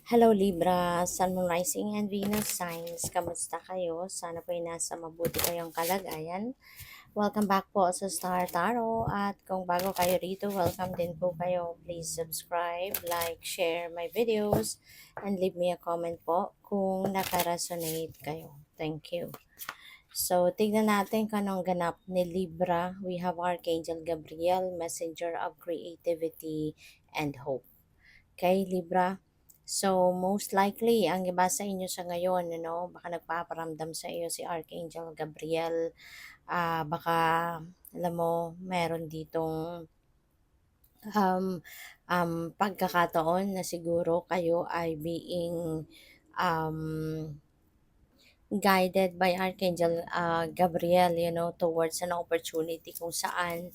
Hello Libra, Sun, Moon, Rising, and Venus signs. Kamusta kayo? Sana po ay nasa mabuti kayong kalagayan. Welcome back po sa Star Tarot. At kung bago kayo rito, welcome din po kayo. Please subscribe, like, share my videos, and leave me a comment po kung nakaresonate kayo. Thank you. So, tignan natin kung anong ganap ni Libra. We have Archangel Gabriel, Messenger of Creativity and Hope. Kay Libra. So, most likely, ang iba sa inyo sa ngayon, baka nagpaparamdam sa iyo si Archangel Gabriel. Baka, alam mo, meron ditong um, pagkakataon na siguro kayo ay being um, guided by Archangel Gabriel, towards an opportunity kung saan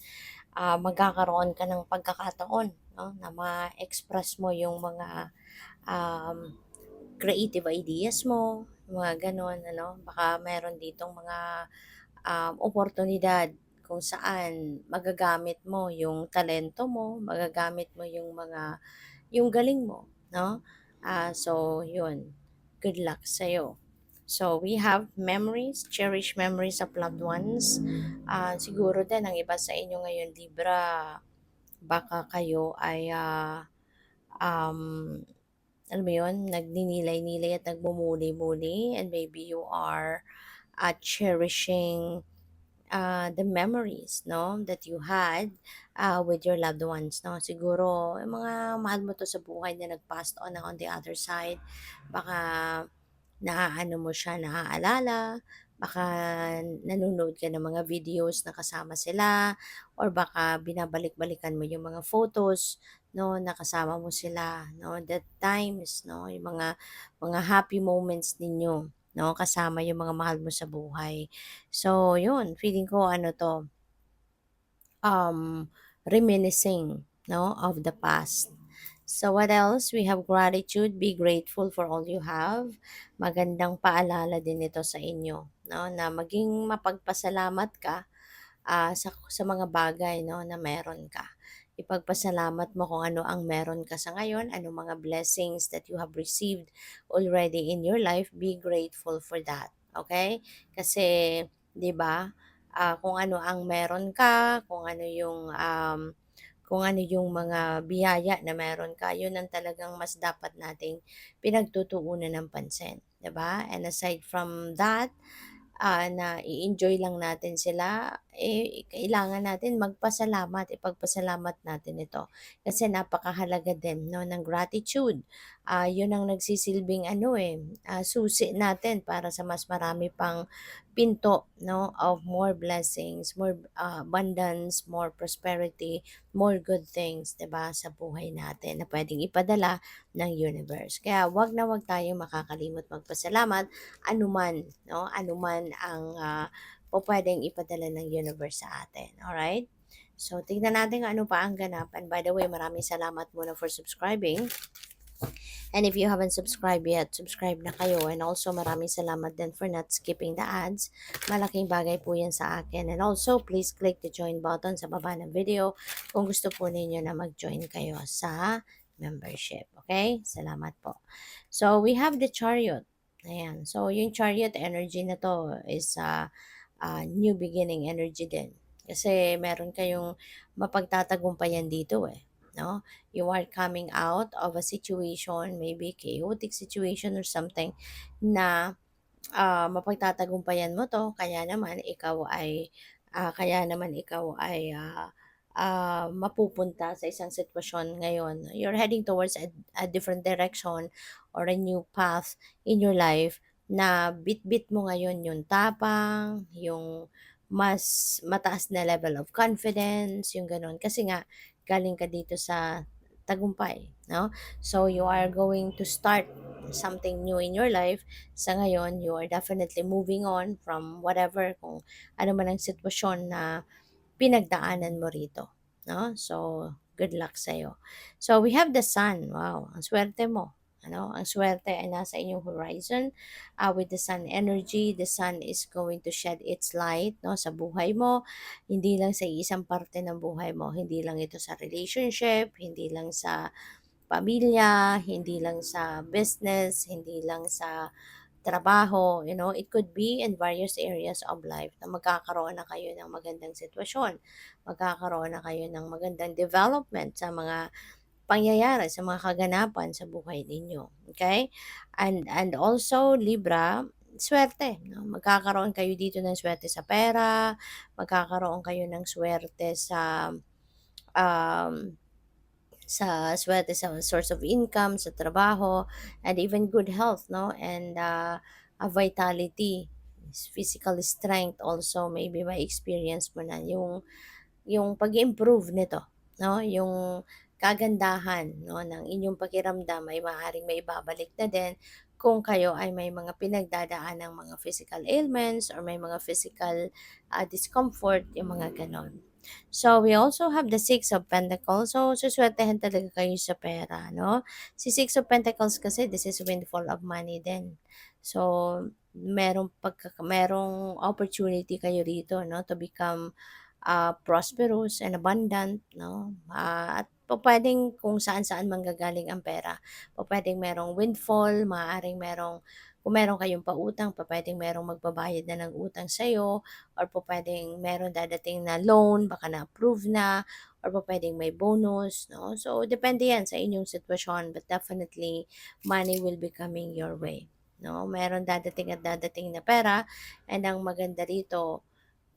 magkakaroon ka ng pagkakataon, no, na ma-express mo yung mga um, creative ideas mo, mga ganon, baka meron ditong mga oportunidad kung saan magagamit mo yung talento mo, magagamit mo yung galing mo, no? So, yun. Good luck sa'yo. So, we have memories, cherished memories of loved ones. Siguro din, ang iba sa inyo ngayon, Libra, baka kayo ay um, alam mo yun, nagninilay-nilay at nagmumuni-muni, and maybe you are cherishing the memories, no, that you had with your loved ones, no. Siguro yung mga mahal mo to sa buhay na nag-passed on the other side, baka naaano mo siya, naaalala, baka nanonood ka ng mga videos na kasama sila, or baka binabalik-balikan mo yung mga photos, no, na kasama mo sila, no, that times, no, yung mga happy moments ninyo, no, kasama yung mga mahal mo sa buhay. So, yun, feeling ko ano to, reminiscing, no, of the past. So what else? We have gratitude. Be grateful for all you have. Magandang paalala din ito sa inyo, no, na maging mapagpasalamat ka sa mga bagay, no, na meron ka. Ipagpasalamat mo kung ano ang meron ka sa ngayon, ano mga blessings that you have received already in your life. Be grateful for that. Okay? Kasi, 'di ba? Kung ano ang meron ka, kung ano yung mga biyaya na meron ka, yun ang talagang mas dapat nating pinagtutuunan ng pansin, 'di ba? And aside from that, na i-enjoy lang natin sila, kailangan natin magpasalamat, ipagpasalamat natin ito. Kasi napakahalaga din, no, ng gratitude. Yun ang nagsisilbing susi natin para sa mas marami pang pinto, no, of more blessings, more abundance, more prosperity, more good things, 'di ba, sa buhay natin na pwedeng ipadala ng universe. Kaya wag na wag tayong makakalimot magpasalamat anuman, no? Anuman ang pupuwedeng ipadala ng universe sa atin, alright? So, tignan natin kung ano pa ang ganap. And by the way, maraming salamat muna for subscribing. And if you haven't subscribed yet, subscribe na kayo. And also, maraming salamat din for not skipping the ads. Malaking bagay po yan sa akin. And also, please click the join button sa baba ng video kung gusto po ninyo na mag-join kayo sa membership. Okay? Salamat po. So, we have the chariot. Ayan. So, yung chariot energy na to is new beginning energy din. Kasi meron kayong mapagtatagumpayan dito no? You are coming out of a situation, maybe chaotic situation or something na mapagtatagumpayan mo to, kaya naman ikaw ay mapupunta sa isang sitwasyon ngayon. You're heading towards a different direction or a new path in your life na bit-bit mo ngayon yung tapang, yung mas mataas na level of confidence, yung ganun. Kasi nga, galing ka dito sa tagumpay, no? So, you are going to start something new in your life. Sa ngayon, you are definitely moving on from whatever, kung ano man ang sitwasyon na pinagdaanan mo rito, no? So, good luck sa'yo. So, we have the sun. Wow, ang swerte mo. Ang swerte ay nasa inyong horizon. With the sun energy, the sun is going to shed its light, no, sa buhay mo. Hindi lang sa isang parte ng buhay mo. Hindi lang ito sa relationship, hindi lang sa pamilya, hindi lang sa business, hindi lang sa trabaho, it could be in various areas of life na magkakaroon na kayo ng magandang sitwasyon, magkakaroon na kayo ng magandang development sa mga pangyayari, sa mga kaganapan sa buhay ninyo, okay? And also Libra, swerte, 'no? Magkakaroon kayo dito ng swerte sa pera, magkakaroon kayo ng swerte um, swerte sa source of income, sa trabaho, and even good health, no? And a vitality, physical strength also, maybe may experience mo na yung pag-improve nito, no? Yung kagandahan, no, ng inyong pakiramdam ay maaaring maibabalik na din kung kayo ay may mga pinagdadaan ng mga physical ailments or may mga physical discomfort, yung mga ganon. So, we also have the Six of Pentacles. So, suswertehan talaga kayo sa pera, no? Si Six of Pentacles kasi, this is windfall of money din. So, merong opportunity kayo rito, no, to become prosperous and abundant, no? At pupuwedeng kung saan-saan manggagaling ang pera. Pupuwedeng merong windfall, maaaring kung meron kayong pautang, pupuwedeng merong magbabayad na ng utang sa'yo, or pupuwedeng meron dadating na loan, baka na-approve na, or pupuwedeng may bonus, no? So, depende yan sa inyong sitwasyon, but definitely money will be coming your way, no? Meron dadating at dadating na pera, and ang maganda rito,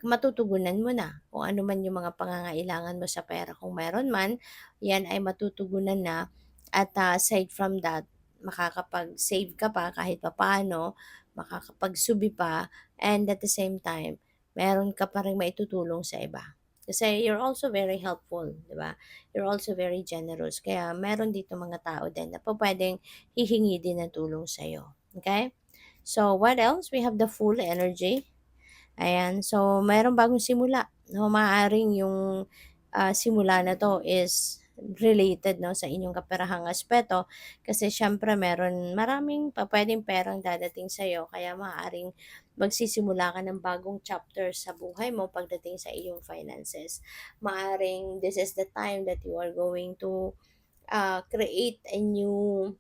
matutugunan mo na kung ano man yung mga pangangailangan mo sa pera. Kung meron man, yan ay matutugunan na, at aside from that, makakapag-save ka pa kahit papaano, makakapagsubi pa, and at the same time, meron ka pa ring maitutulong sa iba. Kasi you're also very helpful, di ba? You're also very generous. Kaya meron dito mga tao din na pwedeng hihingi din ng tulong sa'yo. Okay? So, what else? We have the full energy. Ayan, so mayroong bagong simula, 'no, maaaring yung, simula na 'to is related, 'no, sa inyong kaperahang aspeto, kasi siyempre maraming pupuwedeng perang dadating sa'yo, kaya maaaring magsisimula ka ng bagong chapter sa buhay mo pagdating sa iyong finances. Maaaring this is the time that you are going to, create a new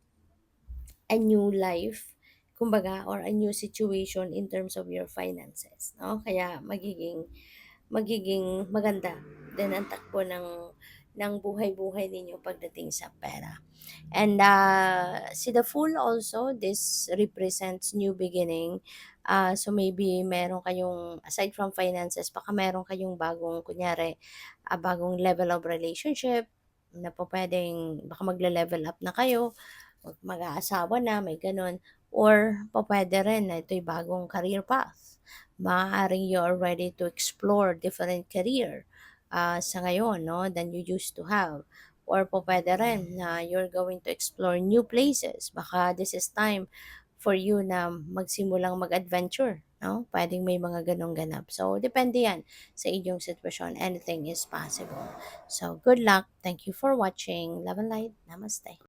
life, kumbaga, or a new situation in terms of your finances, no? Kaya magiging maganda din ang takbo ng buhay-buhay ninyo pagdating sa pera. And see the Fool also, this represents new beginning. So maybe meron kayong, aside from finances, baka meron kayong bagong, kunyari, bagong level of relationship na po pwedeng, baka magle-level up na kayo, mag-aasawa na, may ganun. Or pwede rin na ito'y bagong career path. Maaaring you are ready to explore different career sa ngayon, no, than you used to have. Or pwede rin na you're going to explore new places. Baka this is time for you na magsimulang mag-adventure, no? Pwedeng may mga ganong ganap. So, depende yan sa inyong sitwasyon. Anything is possible. So, good luck. Thank you for watching. Love and light. Namaste.